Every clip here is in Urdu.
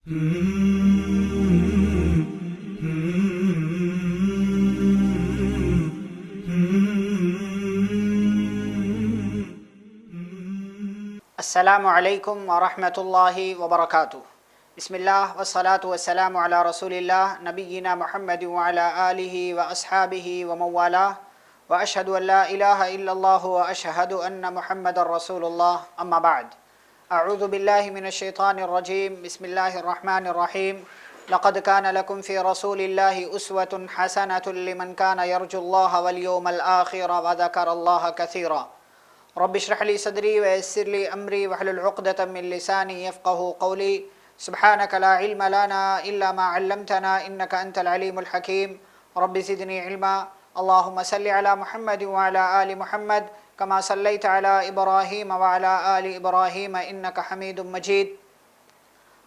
السلام علیکم ورحمۃ اللہ وبرکاتہ۔ بسم اللہ والصلاة والسلام علی رسول اللہ نبینا محمد وعلی آلہ واصحابہ ومن والاه واشہد ان لا الہ الا اللہ واشہد ان محمد رسول اللہ، اما بعد۔ اعوذ باللہ من الشیطان الرجیم، بسم اللہ الرحمن الرحیم۔ لقد كان لكم في رسول الله أسوة حسنة لمن كان يرجو الله واليوم الآخر وذكر الله كثيرا۔ رب اشرح لي صدري ويسر لي أمري واحلل عقدة من لساني يفقهوا قولي۔ سبحانك لا علم لنا إلا ما علمتنا إنك أنت العليم الحكيم۔ رب زدني علما۔ اللهم صل على محمد وعلى آل محمد كما صليت على إبراهيم وعلى آل إبراهيم إنك حميد مجيد۔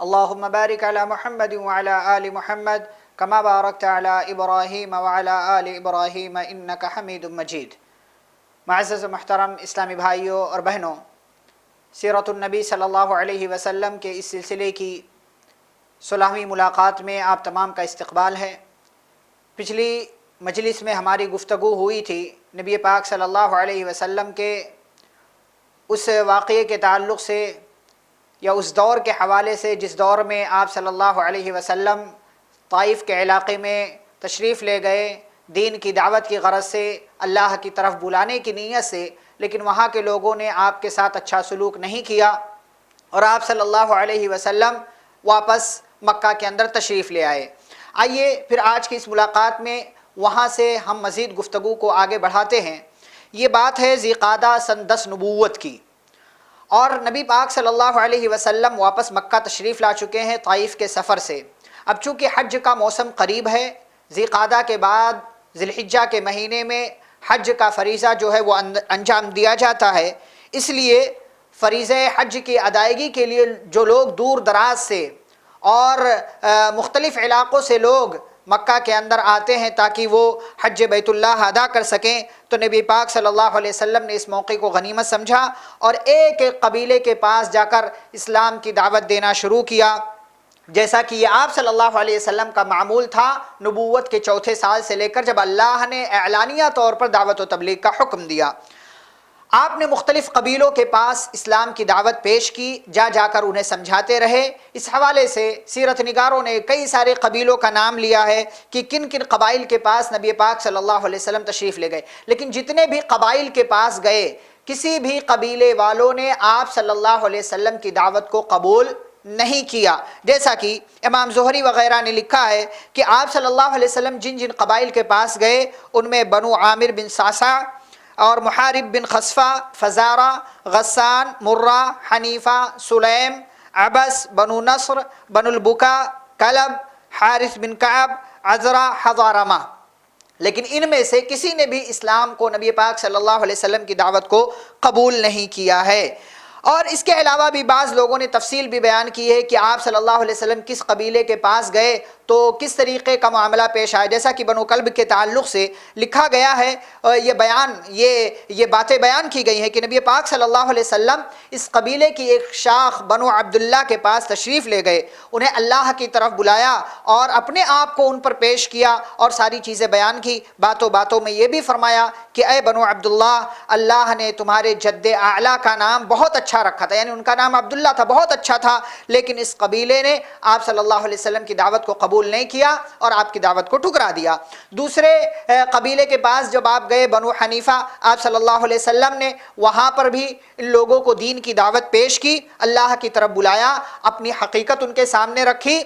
اللهم بارك على محمد وعلى آل محمد كما باركت على إبراهيم وعلى آل إبراهيم إنك حميد مجيد۔ معزز و محترم اسلامی بھائیوں اور بہنوں، سیرت النبی صلی اللہ علیہ وسلم کے اس سلسلے کی 16ویں ملاقات میں آپ تمام کا استقبال ہے۔ پچھلی مجلس میں ہماری گفتگو ہوئی تھی نبی پاک صلی اللہ علیہ وسلم کے اس واقعے کے تعلق سے یا اس دور کے حوالے سے جس دور میں آپ صلی اللہ علیہ وسلم طائف کے علاقے میں تشریف لے گئے دین کی دعوت کی غرض سے، اللہ کی طرف بلانے کی نیت سے، لیکن وہاں کے لوگوں نے آپ کے ساتھ اچھا سلوک نہیں کیا اور آپ صلی اللہ علیہ وسلم واپس مکہ کے اندر تشریف لے آئے۔ آئیے پھر آج کی اس ملاقات میں وہاں سے ہم مزید گفتگو کو آگے بڑھاتے ہیں۔ یہ بات ہے ذی قعدہ سن 10 نبوت کی، اور نبی پاک صلی اللہ علیہ وسلم واپس مکہ تشریف لا چکے ہیں طائف کے سفر سے۔ اب چونکہ حج کا موسم قریب ہے، ذی قعدہ کے بعد ذی الحجہ کے مہینے میں حج کا فریضہ جو ہے وہ انجام دیا جاتا ہے، اس لیے فریضہ حج کی ادائیگی کے لیے جو لوگ دور دراز سے اور مختلف علاقوں سے لوگ مکہ کے اندر آتے ہیں تاکہ وہ حج بیت اللہ ادا کر سکیں، تو نبی پاک صلی اللہ علیہ وسلم نے اس موقع کو غنیمت سمجھا اور ایک ایک قبیلے کے پاس جا کر اسلام کی دعوت دینا شروع کیا، جیسا کہ یہ آپ صلی اللہ علیہ وسلم کا معمول تھا نبوت کے 4تھے سال سے لے کر جب اللہ نے اعلانیہ طور پر دعوت و تبلیغ کا حکم دیا۔ آپ نے مختلف قبیلوں کے پاس اسلام کی دعوت پیش کی، جا جا کر انہیں سمجھاتے رہے۔ اس حوالے سے سیرت نگاروں نے کئی سارے قبیلوں کا نام لیا ہے کہ کن کن قبائل کے پاس نبی پاک صلی اللہ علیہ وسلم تشریف لے گئے، لیکن جتنے بھی قبائل کے پاس گئے کسی بھی قبیلے والوں نے آپ صلی اللہ علیہ وسلم کی دعوت کو قبول نہیں کیا، جیسا کہ امام زہری وغیرہ نے لکھا ہے کہ آپ صلی اللہ علیہ وسلم جن جن قبائل کے پاس گئے ان میں بنو عامر بن ساسا اور محارب بن خصفہ، فزارہ، غسان، مرہ، حنیفہ، سلیم، عبس، بنو نصر، بنو البکا، کلب، حارث بن کعب، عزرہ، حضارمہ، لیکن ان میں سے کسی نے بھی اسلام کو نبی پاک صلی اللہ علیہ وسلم کی دعوت کو قبول نہیں کیا ہے۔ اور اس کے علاوہ بھی بعض لوگوں نے تفصیل بھی بیان کی ہے کہ آپ صلی اللہ علیہ وسلم کس قبیلے کے پاس گئے تو کس طریقے کا معاملہ پیش آیا، جیسا کہ بنو کلب کے تعلق سے لکھا گیا ہے، یہ باتیں بیان کی گئی ہیں کہ نبی پاک صلی اللہ علیہ وسلم اس قبیلے کی ایک شاخ بنو عبداللہ کے پاس تشریف لے گئے، انہیں اللہ کی طرف بلایا اور اپنے آپ کو ان پر پیش کیا اور ساری چیزیں بیان کی۔ باتوں باتوں میں یہ بھی فرمایا کہ اے بنو عبداللہ، اللہ نے تمہارے جد اعلیٰ کا نام بہت اچھا رکھا تھا، یعنی ان کا نام عبداللہ تھا، بہت اچھا تھا، لیکن اس قبیلے نے آپ صلی اللہ علیہ وسلم کی دعوت کو قبول نہیں کیا اور آپ کی دعوت کو ٹھکرا دیا۔ دوسرے قبیلے کے پاس جب آپ گئے بنو حنیفہ، آپ صلی اللہ علیہ وسلم نے وہاں پر بھی ان لوگوں کو دین کی دعوت پیش کی، اللہ کی طرف بلایا، اپنی حقیقت ان کے سامنے رکھی،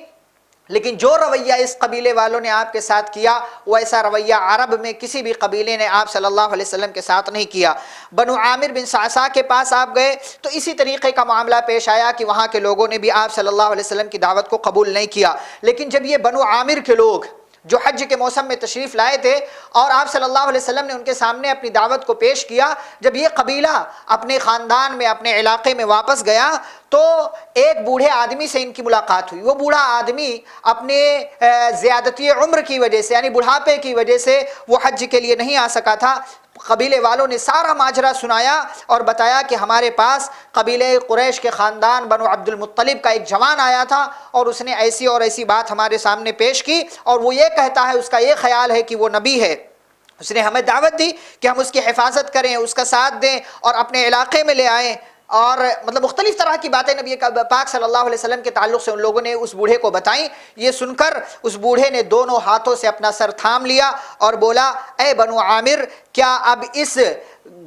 لیکن جو رویہ اس قبیلے والوں نے آپ کے ساتھ کیا وہ ایسا رویہ عرب میں کسی بھی قبیلے نے آپ صلی اللہ علیہ وسلم کے ساتھ نہیں کیا۔ بنو عامر بن سعصا کے پاس آپ گئے تو اسی طریقے کا معاملہ پیش آیا کہ وہاں کے لوگوں نے بھی آپ صلی اللہ علیہ وسلم کی دعوت کو قبول نہیں کیا، لیکن جب یہ بنو عامر کے لوگ جو حج کے موسم میں تشریف لائے تھے اور آپ صلی اللہ علیہ وسلم نے ان کے سامنے اپنی دعوت کو پیش کیا، جب یہ قبیلہ اپنے خاندان میں اپنے علاقے میں واپس گیا تو ایک بوڑھے آدمی سے ان کی ملاقات ہوئی۔ وہ بوڑھا آدمی اپنے زیادتی عمر کی وجہ سے، یعنی بڑھاپے کی وجہ سے وہ حج کے لیے نہیں آ سکا تھا، قبیلے والوں نے سارا ماجرا سنایا اور بتایا کہ ہمارے پاس قبیلے قریش کے خاندان بنو عبد المطلب کا ایک جوان آیا تھا اور اس نے ایسی اور ایسی بات ہمارے سامنے پیش کی، اور وہ یہ کہتا ہے، اس کا یہ خیال ہے کہ وہ نبی ہے، اس نے ہمیں دعوت دی کہ ہم اس کی حفاظت کریں، اس کا ساتھ دیں اور اپنے علاقے میں لے آئیں، اور مطلب مختلف طرح کی باتیں نبی پاک صلی اللہ علیہ وسلم کے تعلق سے ان لوگوں نے اس بوڑھے کو بتائیں۔ یہ سن کر اس بوڑھے نے دونوں ہاتھوں سے اپنا سر تھام لیا اور بولا، اے بنو عامر، کیا اب اس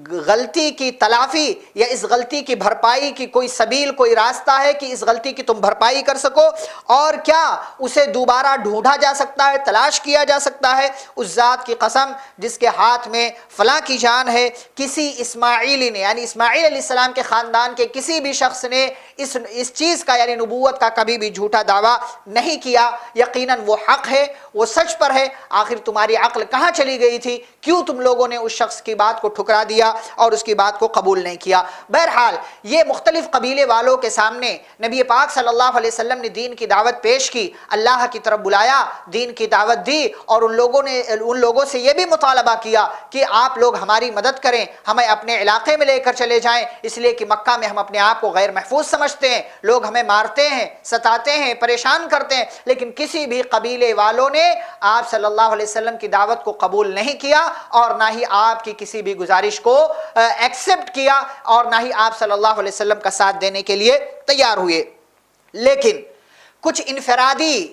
غلطی کی تلافی یا اس غلطی کی بھرپائی کی کوئی سبیل، کوئی راستہ ہے کہ اس غلطی کی تم بھرپائی کر سکو؟ اور کیا اسے دوبارہ ڈھونڈا جا سکتا ہے، تلاش کیا جا سکتا ہے؟ اس ذات کی قسم جس کے ہاتھ میں فلاں کی جان ہے، کسی اسماعیلی نے، یعنی اسماعیل علیہ السلام کے خاندان کے کسی بھی شخص نے اس چیز کا یعنی نبوت کا کبھی بھی جھوٹا دعویٰ نہیں کیا، یقیناً وہ حق ہے، وہ سچ پر ہے۔ آخر تمہاری عقل کہاں چلی گئی تھی؟ کیوں تم لوگوں نے اس شخص کی بات کو ٹھکرا دیا اور اس کی بات کو قبول نہیں کیا؟ بہرحال یہ مختلف قبیلے والوں کے سامنے نبی پاک صلی اللہ علیہ وسلم نے دین کی دعوت پیش کی، اللہ کی طرف بلایا، دین کی دعوت دی، اور ان لوگوں سے یہ بھی مطالبہ کیا کہ آپ لوگ ہماری مدد کریں، ہمیں اپنے علاقے میں لے کر چلے جائیں، اس لیے کہ مکہ میں ہم اپنے آپ کو غیر محفوظ سمجھتے ہیں، لوگ ہمیں مارتے ہیں، ستاتے ہیں، پریشان کرتے ہیں۔ لیکن کسی بھی قبیلے والوں نے آپ صلی اللہ علیہ وسلم کی دعوت کو قبول نہیں کیا، اور نہ ہی آپ کی کسی بھی گزارش کو ایکسپٹ کیا، اور نہ ہی آپ صلی اللہ علیہ وسلم کا ساتھ دینے کے لیے تیار ہوئے۔ لیکن کچھ انفرادی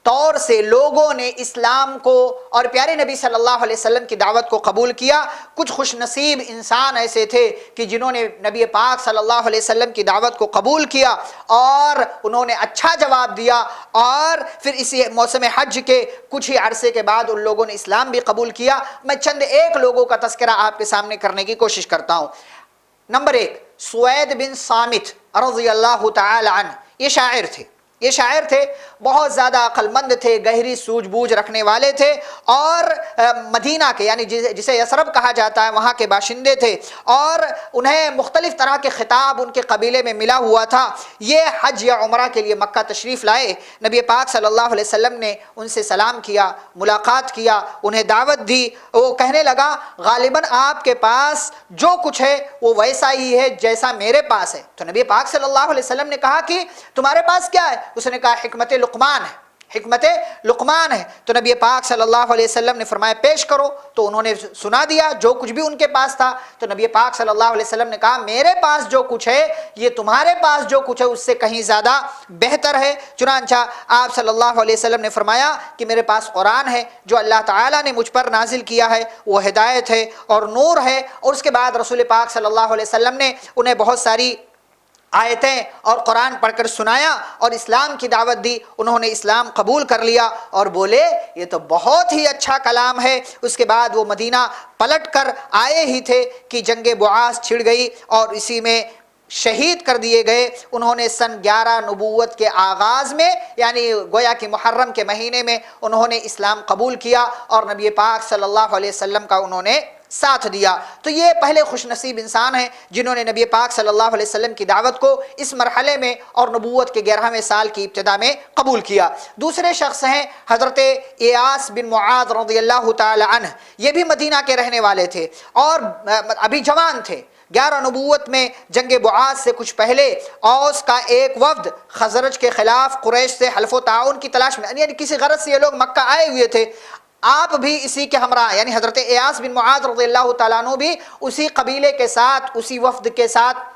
طور سے لوگوں نے اسلام کو اور پیارے نبی صلی اللہ علیہ وسلم کی دعوت کو قبول کیا۔ کچھ خوش نصیب انسان ایسے تھے کہ جنہوں نے نبی پاک صلی اللہ علیہ وسلم کی دعوت کو قبول کیا اور انہوں نے اچھا جواب دیا، اور پھر اسی موسم حج کے کچھ ہی عرصے کے بعد ان لوگوں نے اسلام بھی قبول کیا۔ میں چند ایک لوگوں کا تذکرہ آپ کے سامنے کرنے کی کوشش کرتا ہوں۔ نمبر 1، سوید بن صامت رضی اللہ تعالی عنہ، یہ شاعر تھے، بہت زیادہ عقل مند تھے، گہری سوجھ بوجھ رکھنے والے تھے، اور مدینہ کے یعنی جسے یثرب کہا جاتا ہے وہاں کے باشندے تھے، اور انہیں مختلف طرح کے خطاب ان کے قبیلے میں ملا ہوا تھا۔ یہ حج یا عمرہ کے لیے مکہ تشریف لائے، نبی پاک صلی اللہ علیہ وسلم نے ان سے سلام کیا، ملاقات کیا، انہیں دعوت دی۔ وہ کہنے لگا، غالباً آپ کے پاس جو کچھ ہے وہ ویسا ہی ہے جیسا میرے پاس ہے۔ تو نبی پاک صلی اللہ علیہ وسلم نے کہا کہ تمہارے پاس کیا ہے؟ اس نے کہا حکمت لقمان ہے۔ تو نبی پاک صلی اللہ علیہ وسلم نے فرمایا پیش کرو، تو انہوں نے سنا دیا جو کچھ بھی ان کے پاس تھا۔ تو نبی پاک صلی اللہ علیہ وسلم نے کہا میرے پاس جو کچھ ہے یہ تمہارے پاس جو کچھ ہے اس سے کہیں زیادہ بہتر ہے۔ چنانچہ آپ صلی اللہ علیہ وسلم نے فرمایا کہ میرے پاس قرآن ہے جو اللہ تعالیٰ نے مجھ پر نازل کیا ہے، وہ ہدایت ہے اور نور ہے۔ اور اس کے بعد رسول پاک صلی اللہ علیہ وسلم نے انہیں بہت ساری آیتیں اور قرآن پڑھ کر سنایا اور اسلام کی دعوت دی۔ انہوں نے اسلام قبول کر لیا اور بولے یہ تو بہت ہی اچھا کلام ہے۔ اس کے بعد وہ مدینہ پلٹ کر آئے ہی تھے کہ جنگ بعاث چھڑ گئی اور اسی میں شہید کر دیے گئے۔ انہوں نے سن 11 نبوت کے آغاز میں یعنی گویا کہ محرم کے مہینے میں انہوں نے اسلام قبول کیا اور نبی پاک صلی اللہ علیہ وسلم کا انہوں نے ساتھ دیا۔ تو یہ پہلے خوش نصیب انسان ہیں جنہوں نے نبی پاک صلی اللہ علیہ وسلم کی دعوت کو اس مرحلے میں اور نبوت کے 11ویں سال کی ابتدا میں قبول کیا۔ دوسرے شخص ہیں حضرت ایاس بن معاذ رضی اللہ تعالی عنہ، یہ بھی مدینہ کے رہنے والے تھے اور ابھی جوان تھے۔ 11 نبوت میں جنگ بعاث سے کچھ پہلے اوس کا ایک وفد خزرج کے خلاف قریش سے حلف و تعاون کی تلاش میں یعنی کسی غرض سے یہ لوگ مکہ آئے ہوئے تھے۔ آپ بھی اسی کے ہمراہ یعنی حضرت ایاس بن معاذ رضی اللہ تعالیٰ عنہ بھی اسی قبیلے کے ساتھ اسی وفد کے ساتھ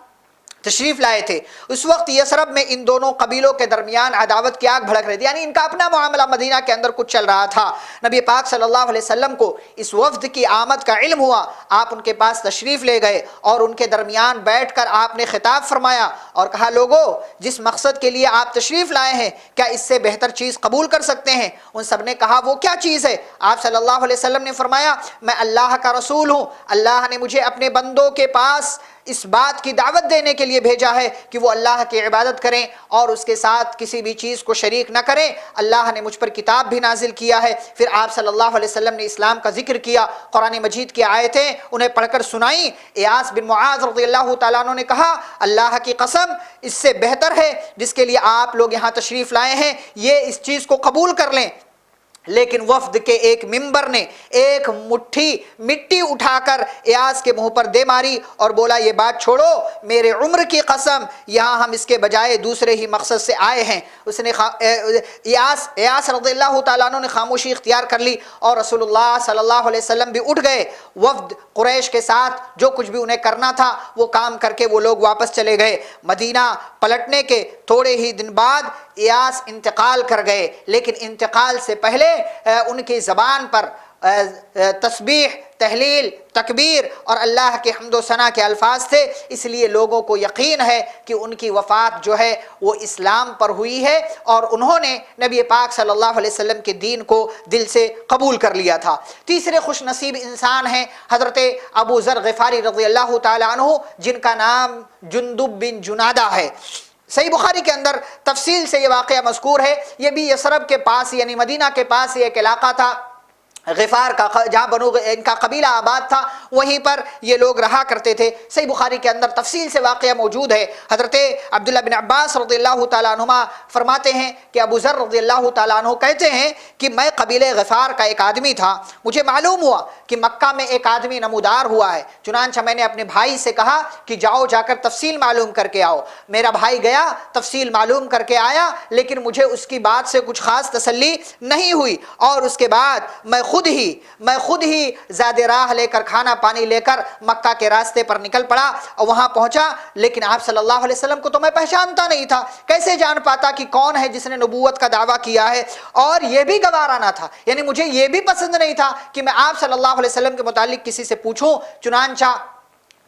تشریف لائے تھے۔ اس وقت یثرب میں ان دونوں قبیلوں کے درمیان عداوت کی آگ بھڑک رہی تھی، یعنی ان کا اپنا معاملہ مدینہ کے اندر کچھ چل رہا تھا۔ نبی پاک صلی اللہ علیہ وسلم کو اس وفد کی آمد کا علم ہوا، آپ ان کے پاس تشریف لے گئے اور ان کے درمیان بیٹھ کر آپ نے خطاب فرمایا اور کہا لوگو جس مقصد کے لیے آپ تشریف لائے ہیں کیا اس سے بہتر چیز قبول کر سکتے ہیں؟ ان سب نے کہا وہ کیا چیز ہے؟ آپ صلی اللہ علیہ وسلم نے فرمایا میں اللہ کا رسول ہوں، اللہ نے مجھے اپنے بندوں کے پاس اس بات کی دعوت دینے کے لیے بھیجا ہے کہ وہ اللہ کی عبادت کریں اور اس کے ساتھ کسی بھی چیز کو شریک نہ کریں۔ اللہ نے مجھ پر کتاب بھی نازل کیا ہے۔ پھر آپ صلی اللہ علیہ وسلم نے اسلام کا ذکر کیا، قرآن مجید کی آیتیں انہیں پڑھ کر سنائیں۔ ایاس بن معاذ رضی اللہ تعالیٰ عنہ نے کہا اللہ کی قسم اس سے بہتر ہے جس کے لیے آپ لوگ یہاں تشریف لائے ہیں یہ اس چیز کو قبول کر لیں، لیکن وفد کے ایک ممبر نے ایک مٹھی مٹی اٹھا کر ایاس کے منہ پر دے ماری اور بولا یہ بات چھوڑو، میرے عمر کی قسم یہاں ہم اس کے بجائے دوسرے ہی مقصد سے آئے ہیں۔ اس نے ایاس رضی اللہ تعالیٰ عنہ نے خاموشی اختیار کر لی اور رسول اللہ صلی اللہ علیہ وسلم بھی اٹھ گئے۔ وفد قریش کے ساتھ جو کچھ بھی انہیں کرنا تھا وہ کام کر کے وہ لوگ واپس چلے گئے۔ مدینہ پلٹنے کے تھوڑے ہی دن بعد ایاس انتقال کر گئے، لیکن انتقال سے پہلے ان کی زبان پر تسبیح، تحلیل، تکبیر اور اللہ کے حمد و ثنا کے الفاظ تھے، اس لیے لوگوں کو یقین ہے کہ ان کی وفات جو ہے وہ اسلام پر ہوئی ہے اور انہوں نے نبی پاک صلی اللہ علیہ وسلم کے دین کو دل سے قبول کر لیا تھا۔ تیسرے خوش نصیب انسان ہیں حضرت ابو ذر غفاری رضی اللہ تعالیٰ عنہ، جن کا نام جندب بن جنادہ ہے۔ صحیح بخاری کے اندر تفصیل سے یہ واقعہ مذکور ہے۔ یہ بھی یثرب کے پاس یعنی مدینہ کے پاس ایک علاقہ تھا غفار کا، جہاں ان کا قبیلہ آباد تھا، وہیں پر یہ لوگ رہا کرتے تھے۔ صحیح بخاری کے اندر تفصیل سے واقعہ موجود ہے۔ حضرت عبداللہ بن عباس رضی اللہ تعالیٰ عنہما فرماتے ہیں کہ ابو ذر رضی اللہ تعالیٰ عنہ کہتے ہیں کہ میں قبیلہ غفار کا ایک آدمی تھا، مجھے معلوم ہوا کہ مکہ میں ایک آدمی نمودار ہوا ہے، چنانچہ میں نے اپنے بھائی سے کہا کہ جاؤ جا کر تفصیل معلوم کر کے آؤ۔ میرا بھائی گیا، تفصیل معلوم کر کے آیا، لیکن مجھے اس کی بات سے کچھ خاص تسلی نہیں ہوئی، اور اس کے بعد میں خود ہی زیادہ راہ لے کر کھانا پانی لے کر مکہ کے راستے پر نکل پڑا اور وہاں پہنچا، لیکن آپ صلی اللہ علیہ وسلم کو تو میں پہچانتا نہیں تھا، کیسے جان پاتا کہ کون ہے جس نے نبوت کا دعویٰ کیا ہے؟ اور یہ بھی گوارا نہ تھا، یعنی مجھے یہ بھی پسند نہیں تھا کہ میں آپ صلی اللہ علیہ وسلم کے متعلق کسی سے پوچھوں، چنانچہ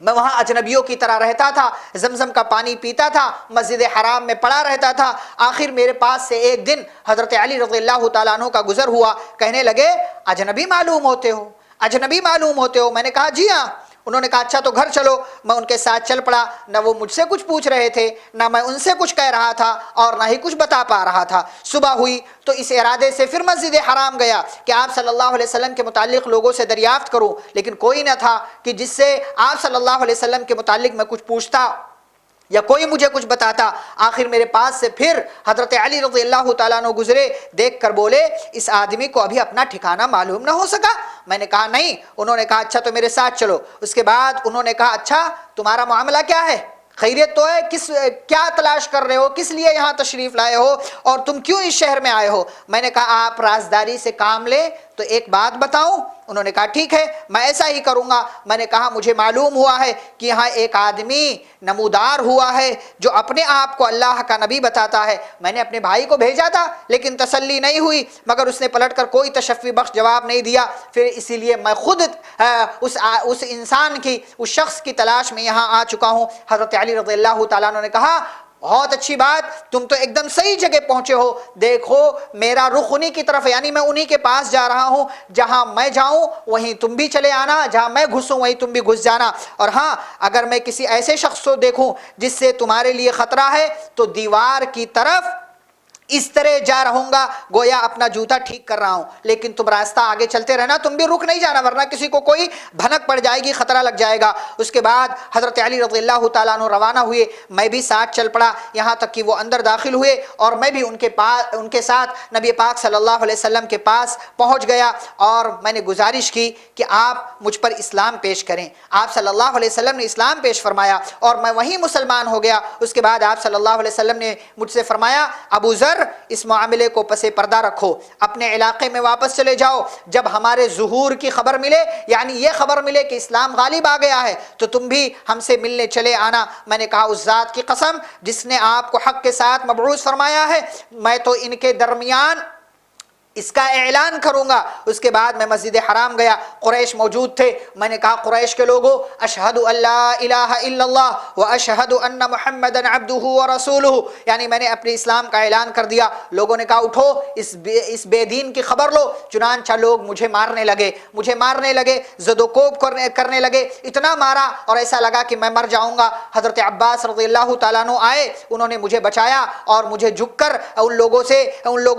میں وہاں اجنبیوں کی طرح رہتا تھا، زمزم کا پانی پیتا تھا، مسجد حرام میں پڑا رہتا تھا۔ آخر میرے پاس سے ایک دن حضرت علی رضی اللہ تعالیٰ عنہ کا گزر ہوا، کہنے لگے اجنبی معلوم ہوتے ہو، اجنبی معلوم ہوتے ہو۔ میں نے کہا جی ہاں۔ انہوں نے کہا اچھا تو گھر چلو۔ میں ان کے ساتھ چل پڑا، نہ وہ مجھ سے کچھ پوچھ رہے تھے، نہ میں ان سے کچھ کہہ رہا تھا اور نہ ہی کچھ بتا پا رہا تھا۔ صبح ہوئی تو اس ارادے سے پھر مسجد حرام گیا کہ آپ صلی اللہ علیہ وسلم کے متعلق لوگوں سے دریافت کروں، لیکن کوئی نہ تھا کہ جس سے آپ صلی اللہ علیہ وسلم کے متعلق میں کچھ پوچھتا یا کوئی مجھے کچھ بتاتا۔ آخر میرے پاس سے پھر حضرت علی رضی اللہ تعالیٰ عنہ گزرے، دیکھ کر بولے اس آدمی کو ابھی اپنا ٹھکانہ معلوم نہ ہو سکا؟ میں نے کہا نہیں۔ انہوں نے کہا اچھا تو میرے ساتھ چلو۔ اس کے بعد انہوں نے کہا اچھا تمہارا معاملہ کیا ہے؟ خیریت تو ہے؟ کیا تلاش کر رہے ہو؟ کس لیے یہاں تشریف لائے ہو اور تم کیوں اس شہر میں آئے ہو؟ میں نے کہا آپ رازداری سے کام لیں تو ایک بات بتاؤں؟ انہوں نے کہا ٹھیک ہے میں ایسا ہی کروں گا۔ میں نے کہا مجھے معلوم ہوا ہے کہ یہاں ایک آدمی نمودار ہوا ہے جو اپنے آپ کو اللہ کا نبی بتاتا ہے۔ میں نے اپنے بھائی کو بھیجا تھا لیکن تسلی نہیں ہوئی، مگر اس نے پلٹ کر کوئی تشفی بخش جواب نہیں دیا۔ پھر اسی لیے میں خود اس انسان کی، اس شخص کی تلاش میں یہاں آ چکا ہوں۔ حضرت علی رضی اللہ تعالیٰ عنہ نے کہا بہت اچھی بات، تم تو ایک دم صحیح جگہ پہنچے ہو۔ دیکھو میرا رخ انہی کی طرف، یعنی میں انہی کے پاس جا رہا ہوں، جہاں میں جاؤں وہیں تم بھی چلے آنا، جہاں میں گھسوں وہیں تم بھی گھس جانا۔ اور ہاں اگر میں کسی ایسے شخص کو دیکھوں جس سے تمہارے لیے خطرہ ہے تو دیوار کی طرف اس طرح جا رہوں گا گویا اپنا جوتا ٹھیک کر رہا ہوں، لیکن تم راستہ آگے چلتے رہنا، تم بھی رک نہیں جانا ورنہ کسی کو کوئی بھنک پڑ جائے گی، خطرہ لگ جائے گا۔ اس کے بعد حضرت علی رضی اللہ تعالیٰ عنہ روانہ ہوئے، میں بھی ساتھ چل پڑا یہاں تک کہ وہ اندر داخل ہوئے اور میں بھی ان کے ساتھ نبی پاک صلی اللہ علیہ وسلم کے پاس پہنچ گیا اور میں نے گزارش کی کہ آپ مجھ پر اسلام پیش کریں۔ آپ صلی اللہ علیہ وسلم نے اسلام پیش فرمایا اور میں وہیں مسلمان ہو گیا۔ اس کے بعد آپ صلی اللہ علیہ وسلم نے مجھ سے فرمایا ابو ذر اس معاملے کو پس پردہ رکھو، اپنے علاقے میں واپس چلے جاؤ، جب ہمارے ظہور کی خبر ملے یعنی یہ خبر ملے کہ اسلام غالب آ گیا ہے تو تم بھی ہم سے ملنے چلے آنا۔ میں نے کہا اس ذات کی قسم جس نے آپ کو حق کے ساتھ مبعوث فرمایا ہے میں تو ان کے درمیان اس کا اعلان کروں گا۔ اس کے بعد میں مسجد حرام گیا، قریش موجود تھے۔ میں نے کہا قریش کے لوگوں اشہد ان لا الہ الا اللہ واشہد ان محمدا عبدہ ورسولہ، یعنی میں نے اپنے اسلام کا اعلان کر دیا۔ لوگوں نے کہا اٹھو اس بے دین کی خبر لو۔ چنانچہ لوگ مجھے مارنے لگے، زد و کوب کرنے لگے، اتنا مارا اور ایسا لگا کہ میں مر جاؤں گا۔ حضرت عباس رضی اللہ تعالیٰ عنہ آئے، انہوں نے مجھے بچایا اور مجھے جھک کر ان لوگوں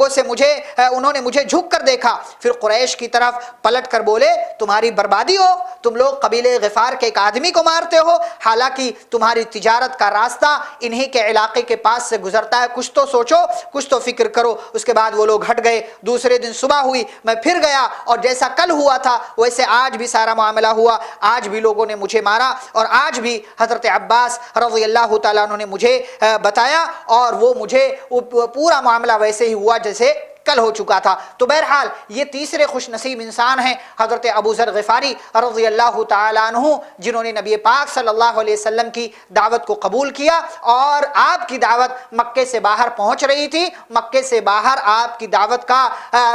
سے انہوں نے نے مجھے جھک کر دیکھا، پھر قریش کی طرف پلٹ کر بولے تمہاری بربادی ہو، تم لوگ قبیلے غفار کے ایک آدمی کو مارتے ہو، حالانکہ تمہاری تجارت کا راستہ انہی کے علاقے کے پاس سے گزرتا ہے، کچھ تو سوچو، کچھ تو فکر کرو۔ اس کے بعد وہ لوگ ہٹ گئے۔ دوسرے دن صبح ہوئی، میں پھر گیا اور جیسا کل ہوا تھا ویسے آج بھی سارا معاملہ ہوا، آج بھی لوگوں نے مجھے مارا اور آج بھی حضرت عباس رضی اللہ تعالیٰ عنہ نے مجھے بتایا اور وہ مجھے پورا معاملہ ویسے ہی ہوا جیسے کل ہو چکا تھا۔ تو بہرحال یہ تیسرے خوش نصیب انسان ہیں حضرت ابو ذر غفاری رضی اللہ تعالیٰ عنہ، جنہوں نے نبی پاک صلی اللہ علیہ وسلم کی دعوت کو قبول کیا اور آپ کی دعوت مکے سے باہر پہنچ رہی تھی، مکے سے باہر آپ کی دعوت کا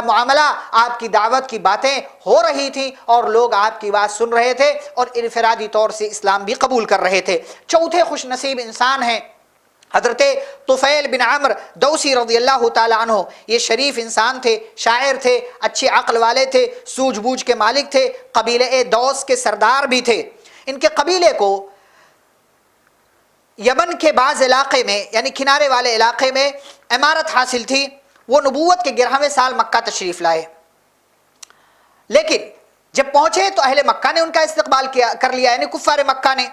معاملہ، آپ کی دعوت کی باتیں ہو رہی تھیں اور لوگ آپ کی بات سن رہے تھے اور انفرادی طور سے اسلام بھی قبول کر رہے تھے۔ چوتھے خوش نصیب انسان ہیں حضرت طفیل بن عمرو دوسی رضی اللہ تعالیٰ عنہ۔ یہ شریف انسان تھے، شاعر تھے، اچھی عقل والے تھے، سوجھ بوجھ کے مالک تھے، قبیلے دوس کے سردار بھی تھے۔ ان کے قبیلے کو یمن کے بعض علاقے میں یعنی کنارے والے علاقے میں عمارت حاصل تھی۔ وہ نبوت کے 11ویں سال مکہ تشریف لائے، لیکن جب پہنچے تو اہل مکہ نے ان کا استقبال کر لیا، یعنی کفار مکہ نے،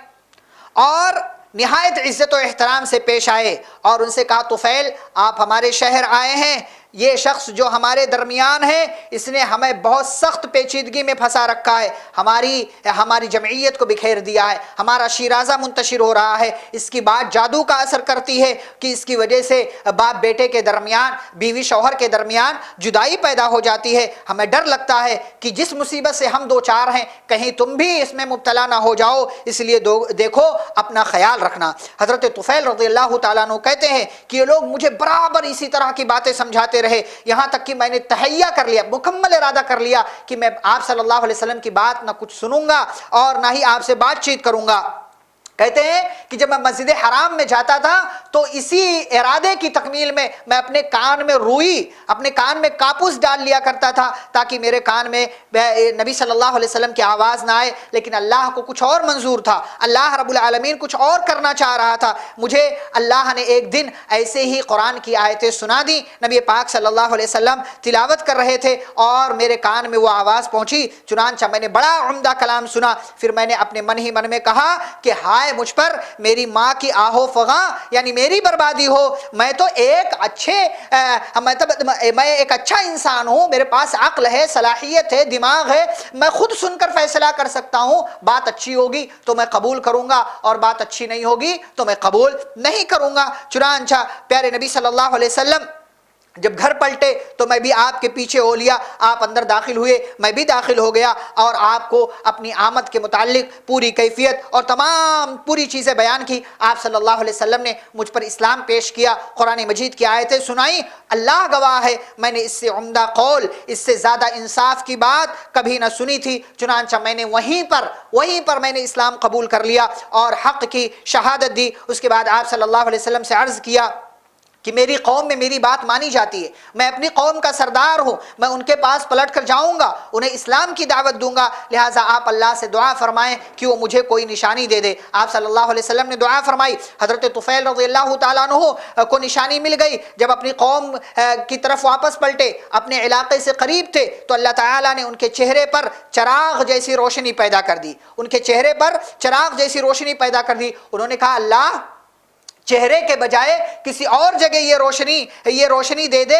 اور نہایت عزت و احترام سے پیش آئے اور ان سے کہا طفیل آپ ہمارے شہر آئے ہیں، یہ شخص جو ہمارے درمیان ہے اس نے ہمیں بہت سخت پیچیدگی میں پھنسا رکھا ہے، ہماری جمعیت کو بکھیر دیا ہے، ہمارا شیرازہ منتشر ہو رہا ہے، اس کی بات جادو کا اثر کرتی ہے کہ اس کی وجہ سے باپ بیٹے کے درمیان، بیوی شوہر کے درمیان جدائی پیدا ہو جاتی ہے، ہمیں ڈر لگتا ہے کہ جس مصیبت سے ہم دو چار ہیں کہیں تم بھی اس میں مبتلا نہ ہو جاؤ، اس لیے دیکھو اپنا خیال رکھنا۔ حضرت طفیل رضی اللہ تعالیٰ عنہ کہتے ہیں کہ یہ لوگ مجھے برابر اسی طرح کی باتیں سمجھاتے رہے، یہاں تک کہ میں نے تہیہ کر لیا، مکمل ارادہ کر لیا کہ میں آپ صلی اللہ علیہ وسلم کی بات نہ کچھ سنوں گا اور نہ ہی آپ سے بات چیت کروں گا۔ کہتے ہیں کہ جب میں مسجد حرام میں جاتا تھا تو اسی ارادے کی تکمیل میں میں اپنے کان میں روئی، اپنے کان میں کاپوس ڈال لیا کرتا تھا تاکہ میرے کان میں نبی صلی اللہ علیہ وسلم کی آواز نہ آئے، لیکن اللہ کو کچھ اور منظور تھا، اللہ رب العالمین کچھ اور کرنا چاہ رہا تھا۔ مجھے اللہ نے ایک دن ایسے ہی قرآن کی آیتیں سنا دی، نبی پاک صلی اللہ علیہ وسلم تلاوت کر رہے تھے اور میرے کان میں وہ آواز پہنچی، چنانچہ میں نے بڑا عمدہ کلام سنا۔ پھر میں نے اپنے من ہی من میں کہا کہ ہائے مجھ پر میری ماں کی آہو فغاں، یعنی میری بربادی ہو، میں تو ایک اچھا انسان ہوں، میرے پاس عقل ہے، صلاحیت ہے، دماغ ہے، میں خود سن کر فیصلہ کر سکتا ہوں، بات اچھی ہوگی تو میں قبول کروں گا اور بات اچھی نہیں ہوگی تو میں قبول نہیں کروں گا۔ چنانچہ پیارے نبی صلی اللہ علیہ وسلم جب گھر پلٹے تو میں بھی آپ کے پیچھے ہو لیا، آپ اندر داخل ہوئے، میں بھی داخل ہو گیا اور آپ کو اپنی آمد کے متعلق پوری کیفیت اور تمام پوری چیزیں بیان کی۔ آپ صلی اللہ علیہ وسلم نے مجھ پر اسلام پیش کیا، قرآن مجید کی آیتیں سنائیں، اللہ گواہ ہے میں نے اس سے عمدہ قول، اس سے زیادہ انصاف کی بات کبھی نہ سنی تھی۔ چنانچہ میں نے وہیں پر میں نے اسلام قبول کر لیا اور حق کی شہادت دی۔ اس کے بعد آپ صلی اللہ علیہ وسلم سے عرض کیا کہ میری قوم میں میری بات مانی جاتی ہے، میں اپنی قوم کا سردار ہوں، میں ان کے پاس پلٹ کر جاؤں گا، انہیں اسلام کی دعوت دوں گا، لہٰذا آپ اللہ سے دعا فرمائیں کہ وہ مجھے کوئی نشانی دے دے۔ آپ صلی اللہ علیہ وسلم نے دعا فرمائی، حضرت طفیل رضی اللہ تعالیٰ عنہ کو نشانی مل گئی۔ جب اپنی قوم کی طرف واپس پلٹے، اپنے علاقے سے قریب تھے تو اللہ تعالیٰ نے ان کے چہرے پر چراغ جیسی روشنی پیدا کر دی، ان کے چہرے پر چراغ جیسی روشنی پیدا کر دی۔ انہوں نے کہا اللہ چہرے کے بجائے کسی اور جگہ یہ روشنی دے دے،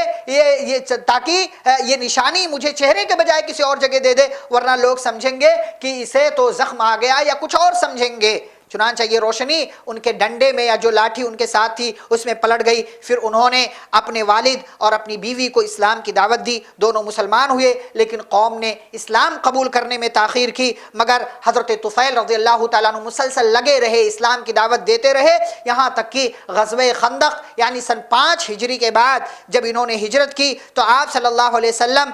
تاکہ یہ نشانی مجھے چہرے کے بجائے کسی اور جگہ دے دے، ورنہ لوگ سمجھیں گے کہ اسے تو زخم آ گیا یا کچھ اور سمجھیں گے۔ چنانچہ یہ روشنی ان کے ڈنڈے میں یا جو لاٹھی ان کے ساتھ تھی اس میں پلٹ گئی۔ پھر انہوں نے اپنے والد اور اپنی بیوی کو اسلام کی دعوت دی، دونوں مسلمان ہوئے، لیکن قوم نے اسلام قبول کرنے میں تاخیر کی۔ مگر حضرت طفیل رضی اللہ تعالیٰ عنہ مسلسل لگے رہے، اسلام کی دعوت دیتے رہے، یہاں تک کہ غزوہ خندق یعنی سن 5 ہجری کے بعد جب انہوں نے ہجرت کی تو آپ صلی اللہ علیہ وسلم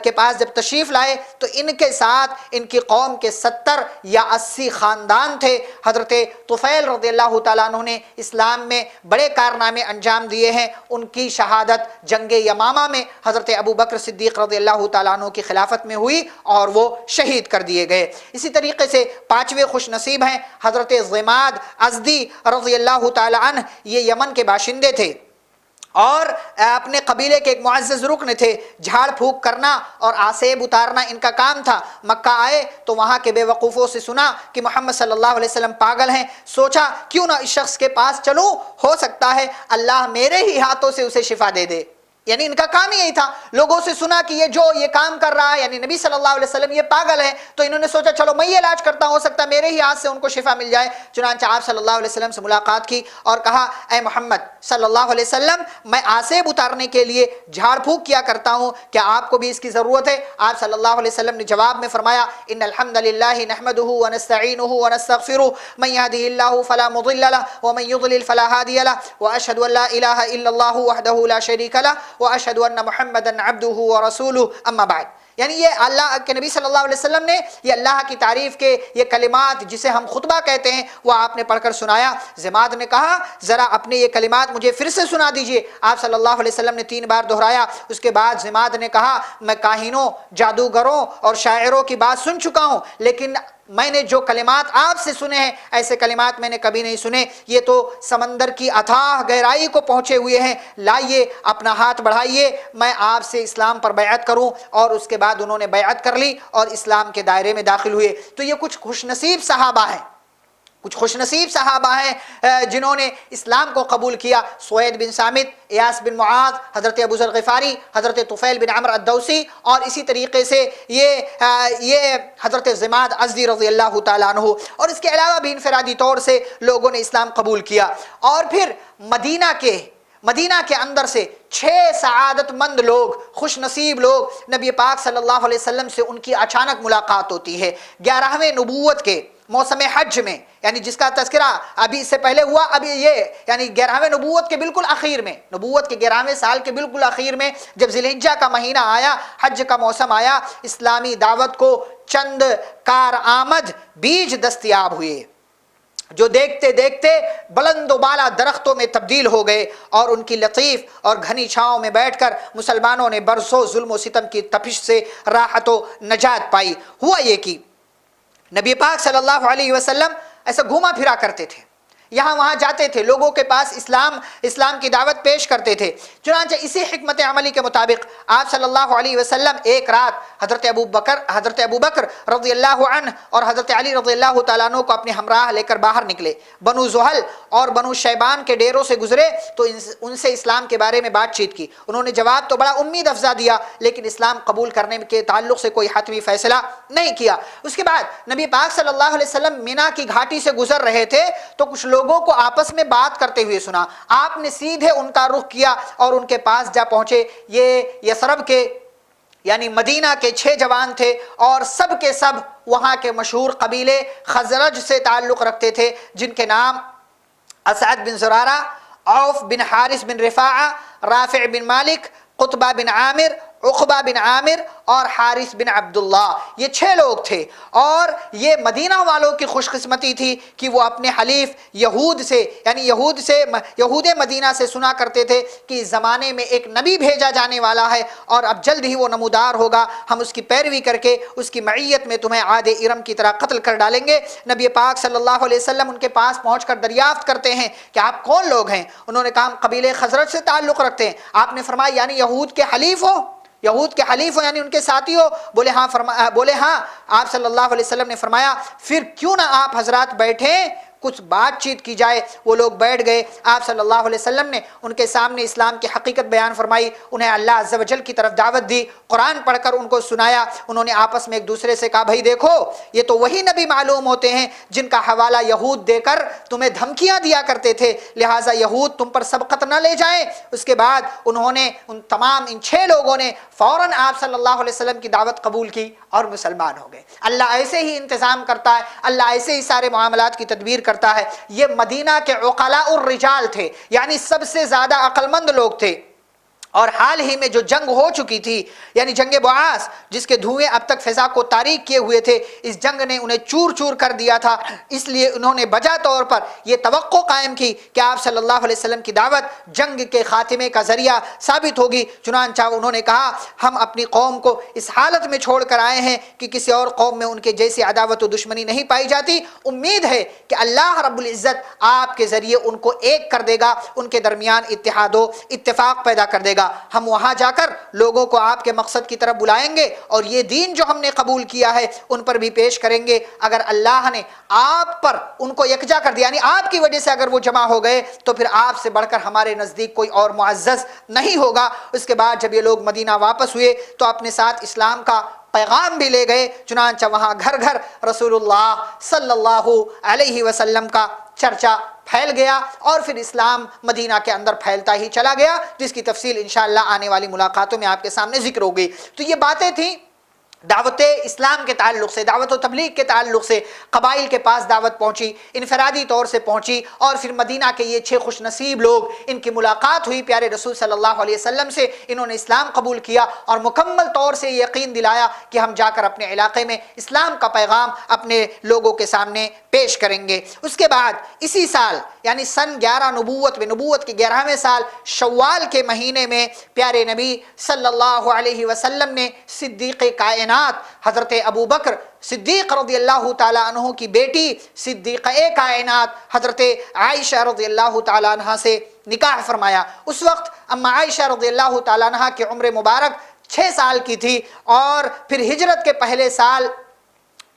کے پاس جب تشریف لائے تو ان کے ساتھ ان کی قوم کے 70 یا 80 خاندان تھے۔ حضرت طفیل رضی اللہ تعالیٰ عنہ نے اسلام میں بڑے کارنامے انجام دیے ہیں۔ ان کی شہادت جنگ یمامہ میں حضرت ابو بکر صدیق رضی اللہ تعالیٰ عنہ کی خلافت میں ہوئی اور وہ شہید کر دیے گئے۔ اسی طریقے سے 5ویں خوش نصیب ہیں حضرت ضماد ازدی رضی اللہ تعالیٰ عنہ، یہ یمن کے باشندے تھے اور اپنے قبیلے کے ایک معزز رکن تھے، جھاڑ پھونک کرنا اور آسیب اتارنا ان کا کام تھا۔ مکہ آئے تو وہاں کے بے وقوفوں سے سنا کہ محمد صلی اللہ علیہ وسلم پاگل ہیں، سوچا کیوں نہ اس شخص کے پاس چلوں، ہو سکتا ہے اللہ میرے ہی ہاتھوں سے اسے شفا دے دے۔ یعنی ان کا کام یہی تھا، لوگوں سے سنا کہ یہ جو یہ کام کر رہا ہے یعنی نبی صلی اللہ علیہ وسلم یہ پاگل ہے، تو انہوں نے سوچا چلو میں یہ علاج کرتا ہوں، ہو سکتا ہے میرے ہی ہاتھ سے ان کو شفا مل جائے۔ چنانچہ آپ صلی اللہ علیہ وسلم سے ملاقات کی اور کہا اے محمد صلی اللہ علیہ وسلم، میں آسیب اتارنے کے لیے جھاڑ پھونک کیا کرتا ہوں، کیا آپ کو بھی اس کی ضرورت ہے؟ آپ صلی اللہ علیہ وسلم نے جواب میں فرمایا ان الحمد للہ نحمده ونستعینه ونستغفره من يهده الله فلا مضل له ومن يضلل فلا هادي له واشهد ان لا اله الا الله وحده لا شريك له واشهد ان محمدا عبده ورسوله اما بعد۔ یعنی یہ اللہ کے نبی صلی اللہ علیہ وسلم نے یہ اللہ کی تعریف کے یہ کلمات جسے ہم خطبہ کہتے ہیں وہ آپ نے پڑھ کر سنایا۔ زماد نے کہا ذرا اپنے یہ کلمات مجھے پھر سے سنا دیجئے۔ آپ صلی اللہ علیہ وسلم نے 3 بار دہرایا۔ اس کے بعد زماد نے کہا میں کاہنوں، جادوگروں اور شاعروں کی بات سن چکا ہوں، لیکن میں نے جو کلمات آپ سے سنے ہیں ایسے کلمات میں نے کبھی نہیں سنے، یہ تو سمندر کی اتھاہ گہرائی کو پہنچے ہوئے ہیں، لائیے اپنا ہاتھ بڑھائیے میں آپ سے اسلام پر بیعت کروں۔ اور اس کے بعد انہوں نے بیعت کر لی اور اسلام کے دائرے میں داخل ہوئے۔ تو یہ کچھ خوش نصیب صحابہ ہیں، کچھ خوش نصیب صحابہ ہیں جنہوں نے اسلام کو قبول کیا۔ سوید بن صامت، ایاس بن معاذ، حضرت ابو ذر غفاری، حضرت طفیل بن عمرو الدوسی، اور اسی طریقے سے یہ حضرت زماد ازدی رضی اللہ تعالیٰ عنہ، اور اس کے علاوہ بھی انفرادی طور سے لوگوں نے اسلام قبول کیا۔ اور پھر مدینہ کے اندر سے 6 سعادت مند لوگ، خوش نصیب لوگ، نبی پاک صلی اللہ علیہ وسلم سے ان کی اچانک ملاقات ہوتی ہے 11ویں نبوت کے موسم حج میں، یعنی جس کا تذکرہ ابھی اس سے پہلے ہوا، ابھی یہ یعنی 11ویں نبوت کے بالکل اخیر میں، نبوت کے 11ویں سال کے بالکل اخیر میں جب ذی الحجہ کا مہینہ آیا، حج کا موسم آیا، اسلامی دعوت کو چند کارآمد بیج دستیاب ہوئے جو دیکھتے دیکھتے بلند و بالا درختوں میں تبدیل ہو گئے، اور ان کی لطیف اور گھنی چھاؤں میں بیٹھ کر مسلمانوں نے برسوں ظلم و ستم کی تپش سے راحت و نجات پائی۔ ہوا یہ کہ نبی پاک صلی اللہ علیہ وسلم ایسا گھوما پھرا کرتے تھے، یہاں وہاں جاتے تھے، لوگوں کے پاس اسلام کی دعوت پیش کرتے تھے۔ چنانچہ اسی حکمت عملی کے مطابق آپ صلی اللہ علیہ وسلم ایک رات حضرت ابو بکر رضی اللہ عنہ اور حضرت علی رضی اللہ تعالیٰ عنہ کو اپنے ہمراہ لے کر باہر نکلے، بنو زحل اور بنو شیبان کے ڈیروں سے گزرے تو ان سے اسلام کے بارے میں بات چیت کی۔ انہوں نے جواب تو بڑا امید افزا دیا، لیکن اسلام قبول کرنے کے تعلق سے کوئی حتمی فیصلہ نہیں کیا۔ اس کے بعد نبی پاک صلی اللہ علیہ وسلم مینا کی گھاٹی سے گزر رہے تھے تو کچھ لوگوں کو آپس میں بات کرتے ہوئے سنا۔ آپ نے سیدھے ان کا رخ کیا اور ان کے پاس جا پہنچے۔ یہ یثرب کے یعنی مدینہ کے 6 جوان تھے اور سب کے سب وہاں کے مشہور قبیلے خزرج سے تعلق رکھتے تھے، جن کے نام اسعد بن زرارہ، عوف بن حارث بن رفاعہ، رافع بن مالک، قطبہ بن عامر، عقبہ بن عامر اور حارث بن عبداللہ، یہ 6 لوگ تھے۔ اور یہ مدینہ والوں کی خوش قسمتی تھی کہ وہ اپنے حلیف یہود سے یعنی یہود مدینہ سے سنا کرتے تھے کہ اس زمانے میں ایک نبی بھیجا جانے والا ہے اور اب جلد ہی وہ نمودار ہوگا، ہم اس کی پیروی کر کے اس کی معیت میں تمہیں عاد ارم کی طرح قتل کر ڈالیں گے۔ نبی پاک صلی اللہ علیہ وسلم ان کے پاس پہنچ کر دریافت کرتے ہیں کہ آپ کون لوگ ہیں؟ انہوں نے کہا ہم قبیلے خزرج سے تعلق رکھتے ہیں۔ آپ نے فرمایا یعنی یہود کے حلیف ہو یعنی ان کے ساتھی ہو؟ بولے ہاں۔ آپ صلی اللہ علیہ وسلم نے فرمایا پھر کیوں نہ آپ حضرات بیٹھیں، کچھ بات چیت کی جائے۔ وہ لوگ بیٹھ گئے۔ آپ صلی اللہ علیہ وسلم نے ان کے سامنے اسلام کی حقیقت بیان فرمائی، انہیں اللہ عز و جل کی طرف دعوت دی، قرآن پڑھ کر ان کو سنایا۔ انہوں نے آپس میں ایک دوسرے سے کہا بھائی دیکھو یہ تو وہی نبی معلوم ہوتے ہیں جن کا حوالہ یہود دے کر تمہیں دھمکیاں دیا کرتے تھے، لہٰذا یہود تم پر سبقت نہ لے جائیں۔ اس کے بعد انہوں نے ان 6 لوگوں نے فوراً آپ صلی اللہ علیہ وسلم کی دعوت قبول کی اور مسلمان ہو گئے۔ اللہ ایسے ہی انتظام کرتا ہے، اللہ ایسے ہی سارے معاملات کی تدبیر کرتا ہے۔ یہ مدینہ کے عقلاء الرجال تھے، یعنی سب سے زیادہ عقل مند لوگ تھے، اور حال ہی میں جو جنگ ہو چکی تھی یعنی جنگ بعاث، جس کے دھوئیں اب تک فضا کو تاریک کیے ہوئے تھے، اس جنگ نے انہیں چور چور کر دیا تھا، اس لیے انہوں نے بجا طور پر یہ توقع قائم کی کہ آپ صلی اللہ علیہ وسلم کی دعوت جنگ کے خاتمے کا ذریعہ ثابت ہوگی۔ چنانچہ انہوں نے کہا ہم اپنی قوم کو اس حالت میں چھوڑ کر آئے ہیں کہ کسی اور قوم میں ان کے جیسی عداوت و دشمنی نہیں پائی جاتی، امید ہے کہ اللہ رب العزت آپ کے ذریعے ان کو ایک کر دے گا، ان کے درمیان اتحاد و اتفاق پیدا کر دے گا۔ ہم وہاں جا کر لوگوں کو آپ کے مقصد کی طرف بلائیں گے اور یہ دین جو ہم نے قبول کیا ہے ان پر بھی پیش کریں گے۔ اگر اللہ نے آپ پر ان کو یکجا کر دیا، یعنی آپ کی وجہ سے اگر وہ جمع ہو گئے، تو پھر آپ سے بڑھ کر ہمارے نزدیک کوئی اور معزز نہیں ہوگا۔ اس کے بعد جب یہ لوگ مدینہ واپس ہوئے تو اپنے ساتھ اسلام کا پیغام بھی لے گئے، چنانچہ وہاں گھر گھر رسول اللہ صلی اللہ علیہ وسلم کا چرچا پھیل گیا اور پھر اسلام مدینہ کے اندر پھیلتا ہی چلا گیا، جس کی تفصیل انشاءاللہ آنے والی ملاقاتوں میں آپ کے سامنے ذکر ہوگی۔ تو یہ باتیں تھیں دعوت اسلام کے تعلق سے، دعوت و تبلیغ کے تعلق سے۔ قبائل کے پاس دعوت پہنچی، انفرادی طور سے پہنچی، اور پھر مدینہ کے یہ 6 خوش نصیب لوگ، ان کی ملاقات ہوئی پیارے رسول صلی اللہ علیہ وسلم سے، انہوں نے اسلام قبول کیا اور مکمل طور سے یقین دلایا کہ ہم جا کر اپنے علاقے میں اسلام کا پیغام اپنے لوگوں کے سامنے پیش کریں گے۔ اس کے بعد اسی سال یعنی سن 11 نبوت میں، نبوت کے 11ویں سال شوال کے مہینے میں پیارے نبی صلی اللہ علیہ وسلم نے صدیق کائنات حضرت ابو بکر صدیق رضی اللہ تعالیٰ عنہ کی بیٹی صدیقہ کائنات حضرت عائشہ رضی اللہ تعالیٰ عنہ سے نکاح فرمایا۔ اس وقت اما عائشہ رضی اللہ تعالیٰ عنہ کی عمر مبارک 6 سال کی تھی، اور پھر ہجرت کے پہلے سال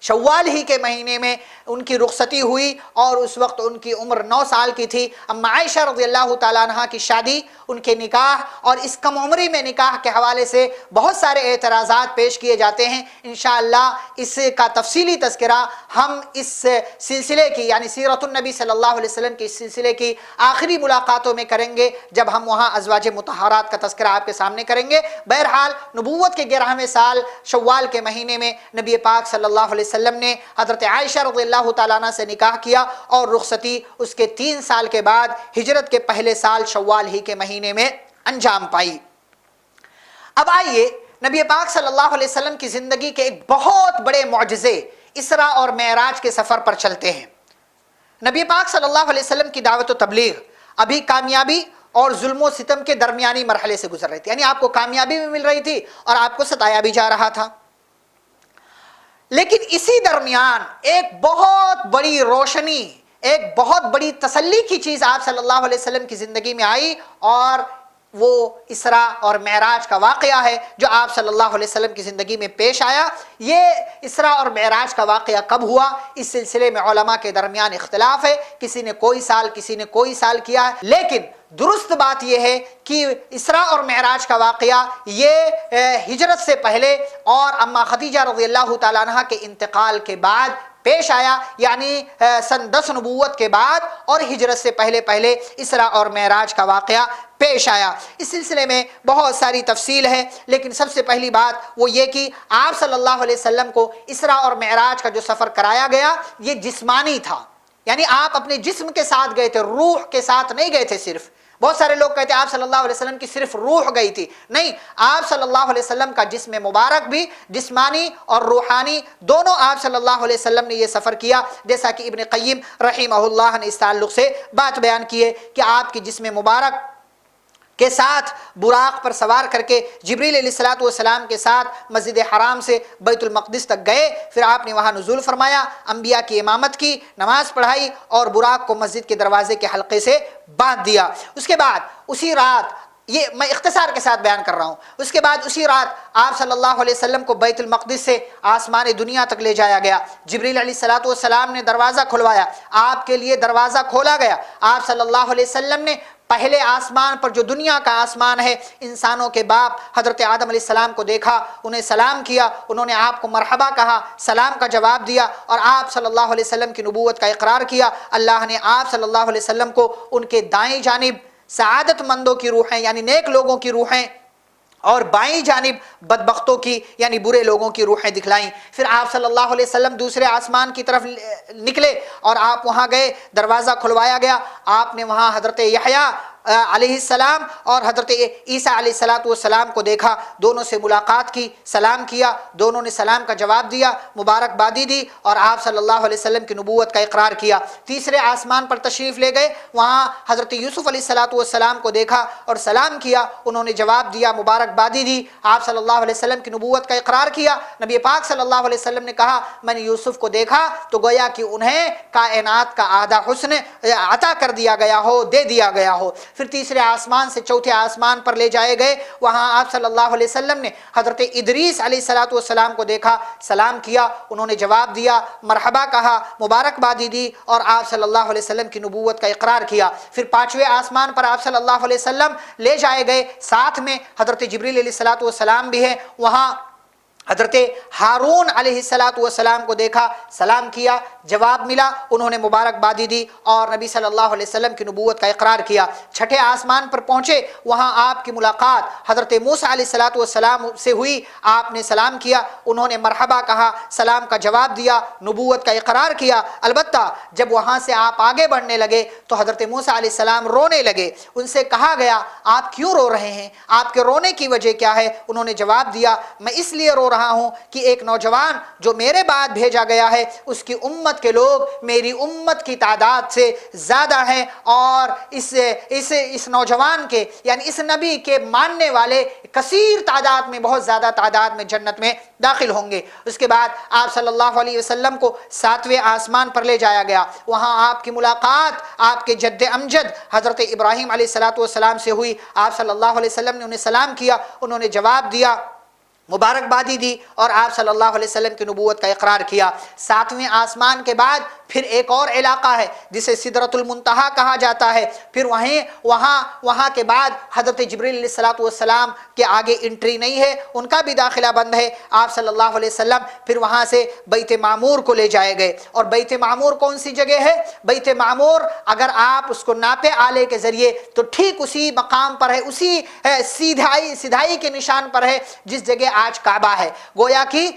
شوال ہی کے مہینے میں ان کی رخصتی ہوئی اور اس وقت ان کی عمر 9 سال کی تھی۔ اما عائشہ رضی اللہ تعالیٰ عنہ کی شادی، ان کے نکاح اور اس کم عمری میں نکاح کے حوالے سے بہت سارے اعتراضات پیش کیے جاتے ہیں۔ انشاءاللہ اس کا تفصیلی تذکرہ ہم اس سلسلے کی یعنی سیرت النبی صلی اللہ علیہ وسلم کی اس سلسلے کی آخری ملاقاتوں میں کریں گے، جب ہم وہاں ازواج مطہرات کا تذکرہ آپ کے سامنے کریں گے۔ بہرحال نبوت کے 11ویں سال شوال کے مہینے میں نبی پاک صلی اللہ علیہ وسلم نے حضرت عائشہ رضی اللہ تعالیٰ عنہ سے نکاح کیا، اور رخصتی اس کے 3 سال کے بعد ہجرت کے پہلے سال شوال ہی کے مہینے میں انجام پائی۔ اب آئیے نبی پاک صلی اللہ علیہ وسلم کی زندگی کے ایک بہت بڑے معجزے اسراء اور معراج کے سفر پر چلتے ہیں۔ نبی پاک صلی اللہ علیہ وسلم کی دعوت و تبلیغ ابھی کامیابی اور ظلم و ستم کے درمیانی مرحلے سے گزر رہی تھی، یعنی آپ کو کامیابی بھی مل رہی تھی اور آپ کو ستایا بھی جا رہا تھا۔ لیکن اسی درمیان ایک بہت بڑی روشنی، ایک بہت بڑی تسلی کی چیز آپ صلی اللہ علیہ وسلم کی زندگی میں آئی، اور وہ اسراء اور معراج کا واقعہ ہے جو آپ صلی اللہ علیہ وسلم کی زندگی میں پیش آیا۔ یہ اسراء اور معراج کا واقعہ کب ہوا، اس سلسلے میں علماء کے درمیان اختلاف ہے، کسی نے کوئی سال کسی نے کوئی سال کیا ہے، لیکن درست بات یہ ہے کہ اسراء اور معراج کا واقعہ یہ ہجرت سے پہلے اور اما خدیجہ رضی اللہ تعالیٰ عنہ کے انتقال کے بعد پیش آیا، یعنی سن 10 نبوت کے بعد اور ہجرت سے پہلے پہلے اسراء اور معراج کا واقعہ پیش آیا۔ اس سلسلے میں بہت ساری تفصیل ہے، لیکن سب سے پہلی بات وہ یہ کہ آپ صلی اللہ علیہ وسلم کو اسراء اور معراج کا جو سفر کرایا گیا یہ جسمانی تھا، یعنی آپ اپنے جسم کے ساتھ گئے تھے، روح کے ساتھ نہیں گئے تھے صرف۔ بہت سارے لوگ کہتے ہیں آپ صلی اللہ علیہ وسلم کی صرف روح گئی تھی، نہیں، آپ صلی اللہ علیہ وسلم کا جسم مبارک بھی جسمانی اور روحانی دونوں آپ صلی اللہ علیہ وسلم نے یہ سفر کیا، جیسا کہ ابن قیم رحمہ اللہ نے اس تعلق سے بات بیان کی ہے کہ آپ کی جسم مبارک کے ساتھ براق پر سوار کر کے جبریل علیہ السلام کے ساتھ مسجد حرام سے بیت المقدس تک گئے، پھر آپ نے وہاں نزول فرمایا، انبیاء کی امامت کی، نماز پڑھائی اور براق کو مسجد کے دروازے کے حلقے سے باندھ دیا۔ اس کے بعد اسی رات، یہ میں اختصار کے ساتھ بیان کر رہا ہوں، اس کے بعد اسی رات آپ صلی اللہ علیہ وسلم کو بیت المقدس سے آسمان دنیا تک لے جایا گیا۔ جبریل علیہ السلام نے دروازہ کھلوایا، آپ کے لیے دروازہ کھولا گیا، آپ صلی اللہ علیہ وسلم نے پہلے آسمان پر جو دنیا کا آسمان ہے، انسانوں کے باپ حضرت آدم علیہ السلام کو دیکھا، انہیں سلام کیا، انہوں نے آپ کو مرحبا کہا، سلام کا جواب دیا اور آپ صلی اللہ علیہ وسلم کی نبوت کا اقرار کیا۔ اللہ نے آپ صلی اللہ علیہ وسلم کو ان کے دائیں جانب سعادت مندوں کی روحیں یعنی نیک لوگوں کی روحیں اور بائیں جانب بدبختوں کی یعنی برے لوگوں کی روحیں دکھلائیں۔ پھر آپ صلی اللہ علیہ وسلم دوسرے آسمان کی طرف نکلے اور آپ وہاں گئے، دروازہ کھلوایا گیا، آپ نے وہاں حضرت یحییٰ علیہ السلام اور حضرت عیسیٰ علیہ السلام کو دیکھا، دونوں سے ملاقات کی، سلام کیا، دونوں نے سلام کا جواب دیا، مبارکبادی دی اور آپ صلی اللہ علیہ وسلم کی نبوت کا اقرار کیا۔ تیسرے آسمان پر تشریف لے گئے، وہاں حضرت یوسف علیہ السلام کو دیکھا اور سلام کیا، انہوں نے جواب دیا، مبارکبادی دی، آپ صلی اللہ علیہ وسلم کی نبوت کا اقرار کیا۔ نبی پاک صلی اللہ علیہ وسلم نے کہا میں نے یوسف کو دیکھا تو گویا کہ انہیں کائنات کا آدھا حسن عطا کر دیا گیا ہو، دے دیا گیا ہو۔ پھر تیسرے آسمان سے چوتھے آسمان پر لے جائے گئے، وہاں آپ صلی اللہ علیہ وسلم نے حضرت ادریس علیہ السلام کو دیکھا، سلام کیا، انہوں نے جواب دیا، مرحبا کہا، مبارکبادی دی اور آپ صلی اللہ علیہ وسلم کی نبوت کا اقرار کیا۔ پھر پانچویں آسمان پر آپ صلی اللہ علیہ وسلم لے جائے گئے، ساتھ میں حضرت جبریل علیہ السلام بھی ہیں، وہاں حضرت ہارون علیہ السلام کو دیکھا، سلام کیا، جواب ملا، انہوں نے مبارکبادی دی اور نبی صلی اللہ علیہ وسلم کی نبوت کا اقرار کیا۔ چھٹے آسمان پر پہنچے، وہاں آپ کی ملاقات حضرت موسیٰ علیہ السلام سے ہوئی، آپ نے سلام کیا، انہوں نے مرحبا کہا، سلام کا جواب دیا، نبوت کا اقرار کیا۔ البتہ جب وہاں سے آپ آگے بڑھنے لگے تو حضرت موسیٰ علیہ السلام رونے لگے، ان سے کہا گیا آپ کیوں رو رہے ہیں، آپ کے رونے کی وجہ کیا ہے؟ انہوں نے جواب دیا میں اس لیے رو رہا ہوں کہ ایک نوجوان جو میرے بعد بھیجا گیا ہے اس کی امت کے لوگ میری امت کی تعداد سے زیادہ ہیں، اور اس نوجوان کے یعنی اس نبی کے ماننے والے کثیر تعداد میں، بہت زیادہ تعداد میں جنت میں داخل ہوں گے۔ اس کے بعد آپ صلی اللہ علیہ وسلم کو ساتویں آسمان پر لے جایا گیا، وہاں آپ کی ملاقات آپ کے جد امجد حضرت ابراہیم علیہ السلام سے ہوئی، آپ صلی اللہ علیہ وسلم نے انہیں سلام کیا، انہوں نے جواب دیا، مبارکبادی دی اور آپ صلی اللہ علیہ وسلم کی نبوت کا اقرار کیا۔ ساتویں آسمان کے بعد پھر ایک اور علاقہ ہے جسے سدرۃ المنتہا کہا جاتا ہے، پھر وہاں کے بعد حضرت جبریل علیہ السلام کے آگے انٹری نہیں ہے، ان کا بھی داخلہ بند ہے۔ آپ صلی اللہ علیہ وسلم پھر وہاں سے بیت معمور کو لے جائے گئے، اور بیت معمور کون سی جگہ ہے؟ بیت معمور اگر آپ اس کو ناپے آلے کے ذریعے تو ٹھیک اسی مقام پر ہے، اسی سیدھائی کے نشان پر ہے جس جگہ آج کعبہ ہے۔ گویا کہ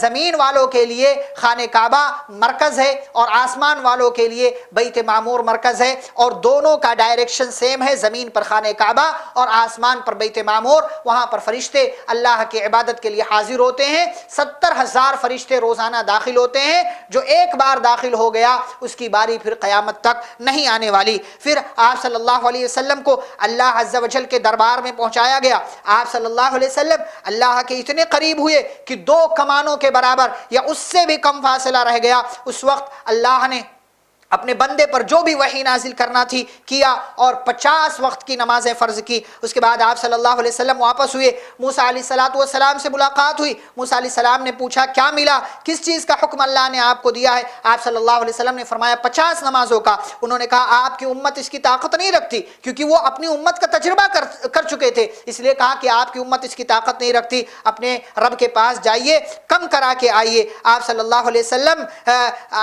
زمین والوں کے لیے خانہ کعبہ مرکز ہے اور آسمان والوں کے لیے بیت معمور مرکز ہے، اور دونوں کا ڈائریکشن سیم ہے، زمین پر خانہ کعبہ اور آسمان پر بیت معمور۔ وہاں پر فرشتے اللہ کی عبادت کے لیے حاضر ہوتے ہیں، 70,000 فرشتے روزانہ داخل ہوتے ہیں، جو ایک بار داخل ہو گیا اس کی باری پھر قیامت تک نہیں آنے والی۔ پھر آپ صلی اللہ علیہ وسلم کو اللہ عز و جل کے دربار میں پہنچایا گیا، آپ صلی اللہ علیہ وسلم اللہ کے اتنے قریب ہوئے کہ 2 کمانوں کے برابر یا اس سے بھی کم فاصلہ رہ گیا۔ اس وقت اللہ نے اپنے بندے پر جو بھی وحی نازل کرنا تھی کیا، اور 50 وقت کی نمازیں فرض کی۔ اس کے بعد آپ صلی اللہ علیہ وسلم واپس ہوئے، موسیٰ علیہ السلام سے ملاقات ہوئی، موسیٰ علیہ السلام نے پوچھا کیا ملا، کس چیز کا حکم اللہ نے آپ کو دیا ہے؟ آپ صلی اللہ علیہ وسلم نے فرمایا 50 نمازوں کا۔ انہوں نے کہا آپ کی امت اس کی طاقت نہیں رکھتی، کیونکہ وہ اپنی امت کا تجربہ کر چکے تھے، اس لیے کہا کہ آپ کی امت اس کی طاقت نہیں رکھتی، اپنے رب کے پاس جائیے، کم کرا کے آئیے۔ آپ صلی اللہ علیہ وسلم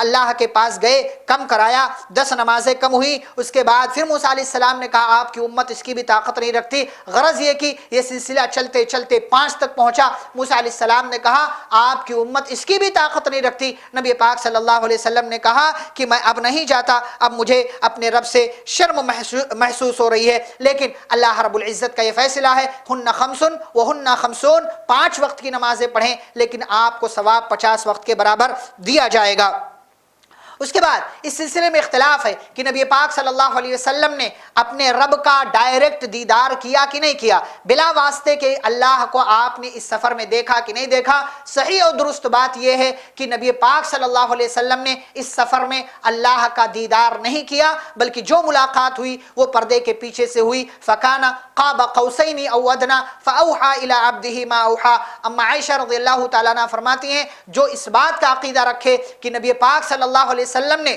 اللہ کے پاس گئے، کم کرایا، 10 نمازیں کم ہوئی۔ اس کے بعد پھر موسیٰ علیہ السلام نے کہا آپ کی امت اس کی بھی طاقت نہیں رکھتی، غرض یہ کہ یہ سلسلہ چلتے چلتے 5 تک پہنچا۔ موسیٰ علیہ السلام نے کہا آپ کی امت اس کی بھی طاقت نہیں رکھتی۔ نبی پاک صلی اللہ علیہ وسلم نے کہا کہ میں اب نہیں جاتا، اب مجھے اپنے رب سے شرم محسوس ہو رہی ہے، لیکن اللہ رب العزت کا یہ فیصلہ ہے ہن خمس وہن خمسون، 5 وقت کی نمازیں پڑھیں لیکن آپ کو ثواب 50 وقت کے برابر دیا جائے گا۔ اس کے بعد اس سلسلے میں اختلاف ہے کہ نبی پاک صلی اللہ علیہ وسلم نے اپنے رب کا ڈائریکٹ دیدار کیا کہ نہیں کیا، بلا واسطے کہ اللہ کو آپ نے اس سفر میں دیکھا کہ نہیں دیکھا۔ صحیح اور درست بات یہ ہے کہ نبی پاک صلی اللہ علیہ وسلم نے اس سفر میں اللہ کا دیدار نہیں کیا، بلکہ جو ملاقات ہوئی وہ پردے کے پیچھے سے ہوئی۔ فَكَانَ قَابَ قَوْسَيْنِ أَوْ أَدْنَىٰ فَأَوْحَىٰ إِلَىٰ عَبْدِهِ مَا أَوْحَىٰ۔ اما عائشہ رضی اللہ تعالیٰ عنہ فرماتی ہیں جو اس بات کا عقیدہ رکھے کہ نبی پاک صلی اللہ علیہ وسلم نے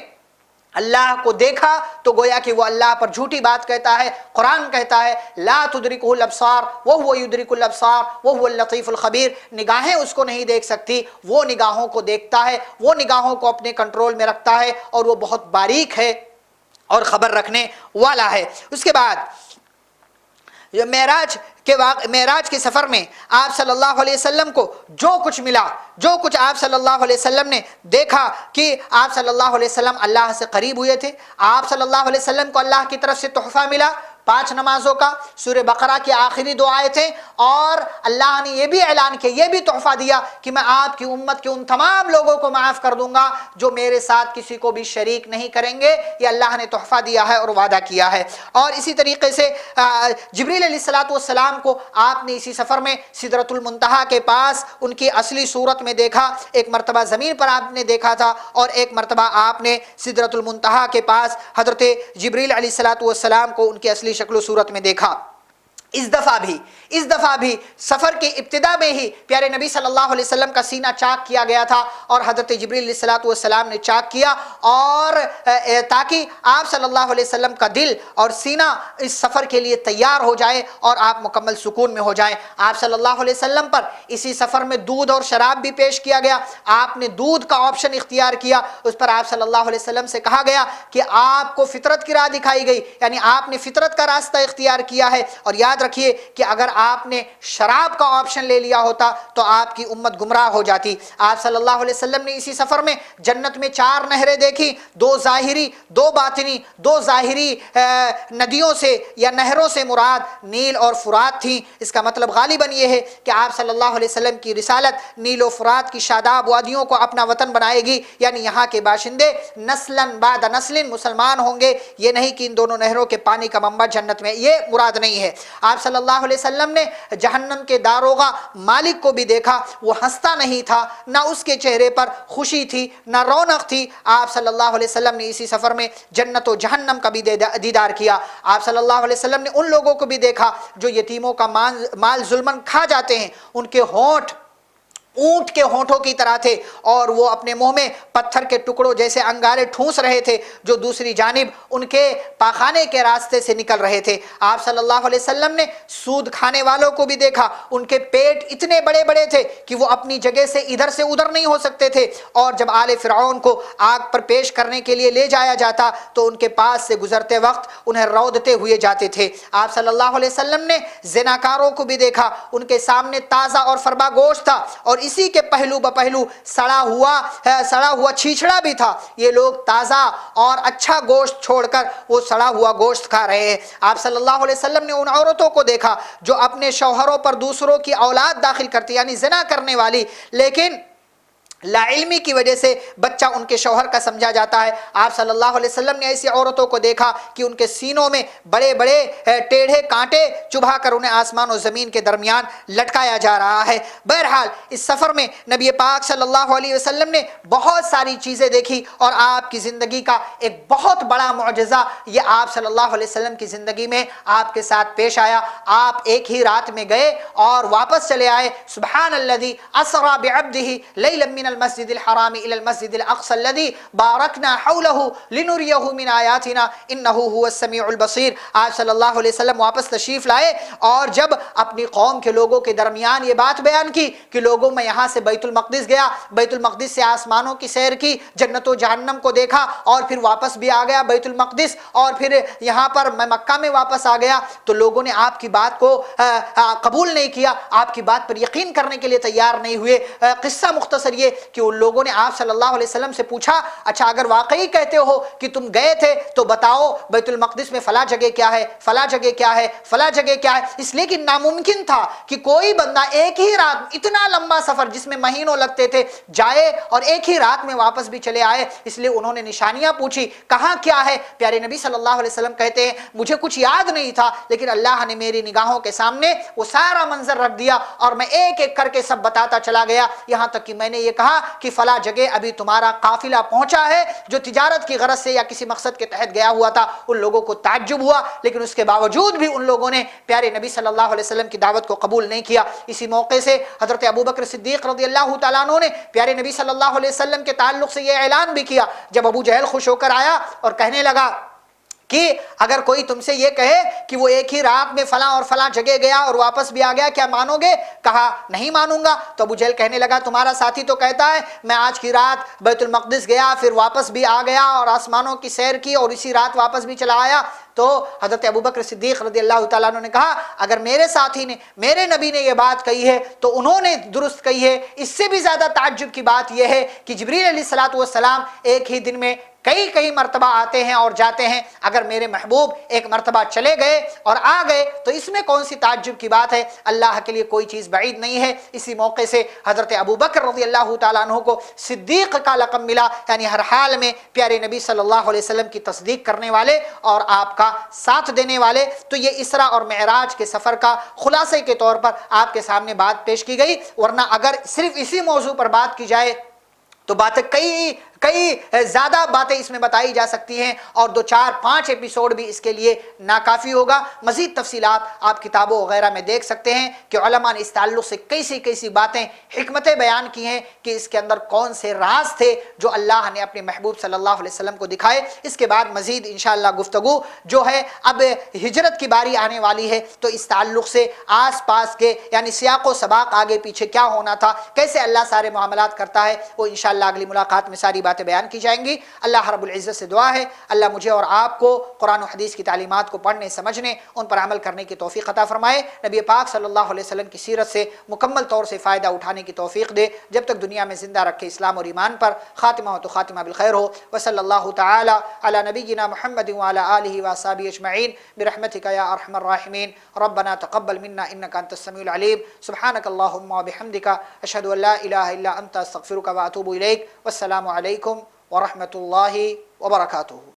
اللہ کو دیکھا تو گویا کہ وہ اللہ پر جھوٹی بات کہتا ہے۔ قرآن کہتا ہے لا تدرکہ الابصار وہو یدرک الابصار وہو اللطیف الخبیر، نگاہیں اس کو نہیں دیکھ سکتی، وہ نگاہوں کو دیکھتا ہے، وہ نگاہوں کو اپنے کنٹرول میں رکھتا ہے، اور وہ بہت باریک ہے اور خبر رکھنے والا ہے۔ اس کے بعد معراج کے سفر میں آپ صلی اللہ علیہ وسلم کو جو کچھ ملا، جو کچھ آپ صلی اللہ علیہ وسلم نے دیکھا کہ آپ صلی اللہ علیہ وسلم اللہ سے قریب ہوئے تھے، آپ صلی اللہ علیہ وسلم کو اللہ کی طرف سے تحفہ ملا، 5 نمازوں کا، سورہ بقرہ کی آخری 2 آیتیں، اور اللہ نے یہ بھی اعلان کیا، یہ بھی تحفہ دیا کہ میں آپ کی امت کے ان تمام لوگوں کو معاف کر دوں گا جو میرے ساتھ کسی کو بھی شریک نہیں کریں گے۔ یہ اللہ نے تحفہ دیا ہے اور وعدہ کیا ہے۔ اور اسی طریقے سے جبریل علیہ السلام کو آپ نے اسی سفر میں سدرۃ المنتہا کے پاس ان کی اصلی صورت میں دیکھا۔ ایک مرتبہ زمین پر آپ نے دیکھا تھا اور ایک مرتبہ آپ نے سدرۃ المنتہا کے پاس حضرت جبریل علیہ السلام کو ان کی اصلی شکل و صورت میں دیکھا۔ اس دفعہ بھی سفر کی ابتدا میں ہی پیارے نبی صلی اللہ علیہ وسلم کا سینہ چاک کیا گیا تھا، اور حضرت جبریل علیہ السلام نے چاک کیا، اور تاکہ آپ صلی اللہ علیہ وسلم کا دل اور سینہ اس سفر کے لیے تیار ہو جائے اور آپ مکمل سکون میں ہو جائیں۔ آپ صلی اللہ علیہ وسلم پر اسی سفر میں دودھ اور شراب بھی پیش کیا گیا۔ آپ نے دودھ کا آپشن اختیار کیا، اس پر آپ صلی اللہ علیہ وسلم سے کہا گیا کہ آپ کو فطرت کی راہ دکھائی گئی، یعنی آپ نے فطرت کا راستہ اختیار کیا ہے، اور یاد رکھیے کہ اگر آپ نے شراب کا آپشن لے لیا ہوتا تو آپ کی امت گمراہ ہو جاتی۔ آپ صلی اللہ علیہ وسلم نے اسی سفر میں جنت میں 4 نہریں دیکھی، 2 ظاہری 2 باطنی۔ 2 ظاہری ندیوں سے یا نہروں سے مراد نیل اور فرات تھیں۔ اس کا مطلب غالباً یہ ہے کہ آپ صلی اللہ علیہ وسلم کی رسالت نیل و فرات کی شاداب وادیوں کو اپنا وطن بنائے گی، یعنی یہاں کے باشندے نسلاً بعد نسل مسلمان ہوں گے۔ یہ نہیں کہ ان دونوں نہروں کے پانی کا منبع جنت میں، یہ مراد نہیں ہے۔ آپ صلی اللہ علیہ وسلم نے جہنم کے داروغہ مالک کو بھی دیکھا، وہ ہنستا نہیں تھا، نہ اس کے چہرے پر خوشی تھی نہ رونق تھی۔ آپ صلی اللہ علیہ وسلم نے اسی سفر میں جنت و جہنم کا بھی دیدار کیا۔ آپ صلی اللہ علیہ وسلم نے ان لوگوں کو بھی دیکھا جو یتیموں کا مال ظلماً کھا جاتے ہیں، ان کے ہونٹ اونٹ کے ہونٹوں کی طرح تھے، اور وہ اپنے منہ میں پتھر کے ٹکڑوں جیسے انگارے ٹھونس رہے تھے جو دوسری جانب ان کے پاخانے کے راستے سے نکل رہے تھے۔ آپ صلی اللہ علیہ وسلم نے سود کھانے والوں کو بھی دیکھا، ان کے پیٹ اتنے بڑے بڑے تھے کہ وہ اپنی جگہ سے ادھر سے ادھر نہیں ہو سکتے تھے، اور جب آل فرعون کو آگ پر پیش کرنے کے لیے لے جایا جاتا تو ان کے پاس سے گزرتے وقت انہیں رودتے ہوئے جاتے تھے۔ آپ صلی اللہ علیہ وسلم نے زناکاروں کو بھی دیکھا، ان کے سامنے تازہ اور فربا گوشت تھا، اور اسی کے پہلو بپہلو سڑا ہوا چھیچڑا بھی تھا۔ یہ لوگ تازہ اور اچھا گوشت چھوڑ کر وہ سڑا ہوا گوشت کھا رہے ہیں۔ آپ صلی اللہ علیہ وسلم نے ان عورتوں کو دیکھا جو اپنے شوہروں پر دوسروں کی اولاد داخل کرتی، یعنی زنا کرنے والی، لیکن لا علمی کی وجہ سے بچہ ان کے شوہر کا سمجھا جاتا ہے۔ آپ صلی اللہ علیہ وسلم نے ایسی عورتوں کو دیکھا کہ ان کے سینوں میں بڑے بڑے ٹیڑھے کانٹے چبھا کر انہیں آسمان و زمین کے درمیان لٹکایا جا رہا ہے۔ بہرحال اس سفر میں نبی پاک صلی اللہ علیہ وسلم نے بہت ساری چیزیں دیکھی، اور آپ کی زندگی کا ایک بہت بڑا معجزہ یہ آپ صلی اللہ علیہ وسلم کی زندگی میں آپ کے ساتھ پیش آیا۔ آپ ایک ہی رات میں گئے اور واپس چلے آئے۔ سبحان الذی اسری بعبدہ لیلا من المسجد الحرام الى المسجد الاقصى الذي باركنا حوله لنريه من آیاتنا انه هو السمیع البصیر۔ آپ صلی اللہ علیہ وسلم واپس تشریف لائے، اور جب اپنی قوم کے لوگوں کے درمیان یہ بات بیان کی کہ لوگوں میں یہاں سے بیت المقدس گیا، بیت المقدس سے آسمانوں کی سیر کی، جنت و جہنم کو دیکھا، اور پھر واپس بھی آ گیا بیت المقدس، اور پھر یہاں پر میں مکہ میں واپس آ گیا، تو لوگوں نے آپ کی بات کو قبول نہیں کیا، آپ کی بات پر یقین کرنے کے لیے تیار نہیں ہوئے۔ قصہ مختصر یہ کہ ان لوگوں نے آپ صلی اللہ علیہ وسلم سے پوچھا، اچھا اگر واقعی کہتے ہو کہ تم گئے تھے تو بتاؤ بیت المقدس میں فلاں جگہ کیا ہے، فلاں جگہ کیا ہے، فلاں جگہ کیا ہے، اس لیے کہ ناممکن تھا کہ کوئی بندہ ایک ہی رات اتنا لمبا سفر جس میں مہینوں لگتے تھے جائے اور ایک ہی رات میں واپس بھی چلے آئے۔ اس لیے انہوں نے نشانیاں پوچھی، کہاں کیا ہے؟ پیارے نبی صلی اللہ علیہ وسلم کہتے ہیں مجھے کچھ یاد نہیں تھا، لیکن اللہ نے میری نگاہوں کے سامنے وہ سارا منظر رکھ دیا، اور میں ایک ایک کر کے سب بتاتا چلا گیا، یہاں تک کہ میں نے یہ کہا کہ فلاں جگہ ابھی تمہارا قافلہ پہنچا ہے جو تجارت کی غرض سے یا کسی مقصد کے تحت گیا ہوا تھا۔ ان لوگوں کو تعجب ہوا، لیکن اس کے باوجود بھی ان لوگوں نے پیارے نبی صلی اللہ علیہ وسلم کی دعوت کو قبول نہیں کیا۔ اسی موقع سے حضرت ابوبکر صدیق رضی اللہ تعالیٰ عنہ نے پیارے نبی صلی اللہ علیہ وسلم کے تعلق سے یہ اعلان بھی کیا، جب ابو جہل خوش ہو کر آیا اور کہنے لگا کہ اگر کوئی تم سے یہ کہے کہ وہ ایک ہی رات میں فلاں اور فلاں جگہ گیا اور واپس بھی آ گیا، کیا مانو گے؟ کہا نہیں مانوں گا۔ تو ابو جہل کہنے لگا تمہارا ساتھی تو کہتا ہے میں آج کی رات بیت المقدس گیا، پھر واپس بھی آ گیا اور آسمانوں کی سیر کی اور اسی رات واپس بھی چلا آیا۔ تو حضرت ابوبکر صدیق رضی اللہ تعالیٰ عنہ نے کہا اگر میرے ساتھی نے، میرے نبی نے یہ بات کہی ہے تو انہوں نے درست کہی ہے۔ اس سے بھی زیادہ تعجب کی بات یہ ہے کہ جبریل علیہ السلام ایک ہی دن میں کئی کئی مرتبہ آتے ہیں اور جاتے ہیں، اگر میرے محبوب ایک مرتبہ چلے گئے اور آ گئے تو اس میں کون سی تعجب کی بات ہے؟ اللہ کے لیے کوئی چیز بعید نہیں ہے۔ اسی موقع سے حضرت ابوبکر رضی اللہ تعالیٰ عنہ کو صدیق کا لقب ملا، یعنی ہر حال میں پیارے نبی صلی اللہ علیہ وسلم کی تصدیق کرنے والے اور آپ کا ساتھ دینے والے۔ تو یہ اسراء اور معراج کے سفر کا خلاصے کے طور پر آپ کے سامنے بات پیش کی گئی، ورنہ اگر صرف اسی موضوع پر بات کی جائے تو باتیں کئی زیادہ باتیں اس میں بتائی جا سکتی ہیں، اور 2 4 5 ایپیسوڈ بھی اس کے لیے ناکافی ہوگا۔ مزید تفصیلات آپ کتابوں وغیرہ میں دیکھ سکتے ہیں کہ علماء نے اس تعلق سے کیسی باتیں، حکمتیں بیان کی ہیں کہ اس کے اندر کون سے راز تھے جو اللہ نے اپنے محبوب صلی اللہ علیہ وسلم کو دکھائے۔ اس کے بعد مزید انشاءاللہ گفتگو جو ہے، اب ہجرت کی باری آنے والی ہے، تو اس تعلق سے آس پاس کے یعنی سیاق و سباق آگے پیچھے کیا ہونا تھا، کیسے اللہ سارے معاملات کرتا ہے، وہ انشاءاللہ اگلی ملاقات میں ساری باتیں بیان کی جائیں گی۔ اللہ رب العزت سے دعا ہے اللہ مجھے اور آپ کو قرآن و حدیث کی تعلیمات کو پڑھنے، سمجھنے، ان پر عمل کرنے کی توفیق عطا فرمائے۔ نبی پاک صلی اللہ علیہ وسلم کی سیرت سے مکمل طور سے فائدہ اٹھانے کی توفیق دے، جب تک دنیا میں زندہ رکھے اسلام اور ایمان پر۔ خاتمہ ہو تو خاتمہ بالخیر ہو۔ وصلی اللہ تعالی علی نبینا محمد وعلی آلہ وصحبہ اجمعین برحمتک یا ارحم الراحمین۔ ربنا تقبل منا انک انت السمیع العلیم۔ سبحانک اللہم وبحمدک، اشہد ان لا الہ الا انت استغفرک واتوب الیک۔ والسلام علیکم ورحمۃ اللہ وبرکاتہ۔